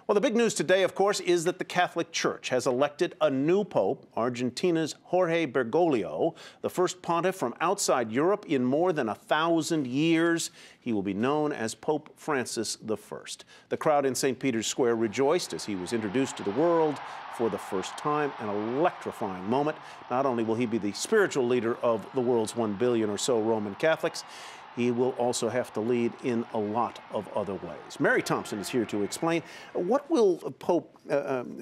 Well, the big news today, of course, is that the Catholic Church has elected a new pope, Argentina's Jorge Bergoglio, the first pontiff from outside Europe in more than 1,000 years. He will be known as Pope Francis I. The crowd in St. Peter's Square rejoiced as he was introduced to the world for the first time, an electrifying moment. Not only will he be the spiritual leader of the world's 1 billion or so Roman Catholics, he will also have to lead in a lot of other ways. Mary Thompson is here to explain what will Pope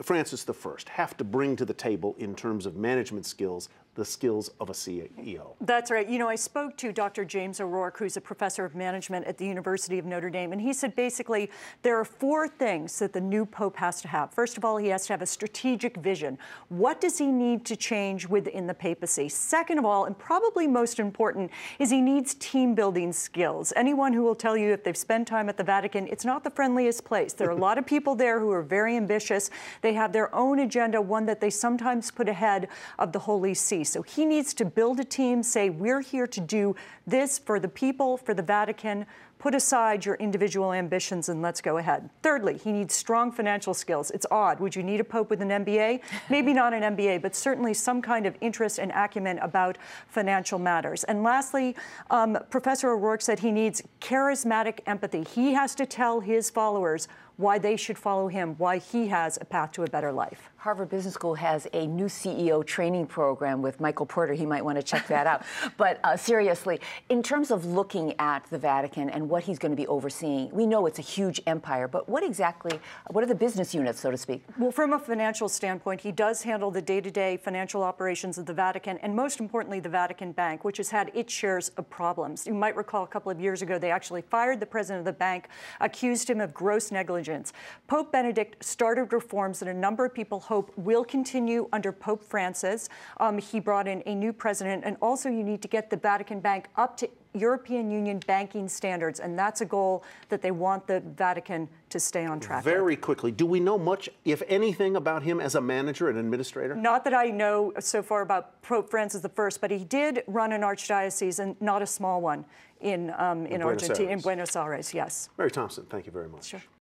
Francis I have to bring to the table in terms of management skills, the skills of a CEO. That's right. You know, I spoke to Dr. James O'Rourke, who's a professor of management at the University of Notre Dame, and he said basically there are 4 things that the new pope has to have. First of all, he has to have a strategic vision. What does he need to change within the papacy? Second of all, and probably most important, is he needs team building skills. Anyone who will tell you if they've spent time at the Vatican, it's not the friendliest place. There are a lot of people there who are very ambitious. They have their own agenda, one that they sometimes put ahead of the Holy See. So he needs to build a team, say, we're here to do this for the people, for the Vatican. Put aside your individual ambitions and let's go ahead. Thirdly, he needs strong financial skills. It's odd. Would you need a pope with an MBA? Maybe not an MBA, but certainly some kind of interest and acumen about financial matters. And lastly, Professor O'Rourke said he needs charismatic empathy. He has to tell his followers why they should follow him, why he has a path to a better life. Harvard Business School has a new CEO training program with Michael Porter. He might want to check that out. But seriously, in terms of looking at the Vatican and what he's going to be overseeing, we know it's a huge empire, but what are the business units, so to speak? Well, from a financial standpoint, he does handle the day-to-day financial operations of the Vatican, and most importantly, the Vatican Bank, which has had its shares of problems. You might recall a couple of years ago, they actually fired the president of the bank, accused him of gross negligence. Pope Benedict started reforms that a number of people hope will continue under Pope Francis. He brought in a new president, and also you need to get the Vatican Bank up to European Union banking standards, and that's a goal that they want the Vatican to stay on track with. Very quickly, do we know much, if anything, about him as a manager and administrator? Not that I know so far about Pope Francis I, but he did run an archdiocese, and not a small one, in Argentina, in Buenos Aires, yes. Mary Thompson, thank you very much. Sure.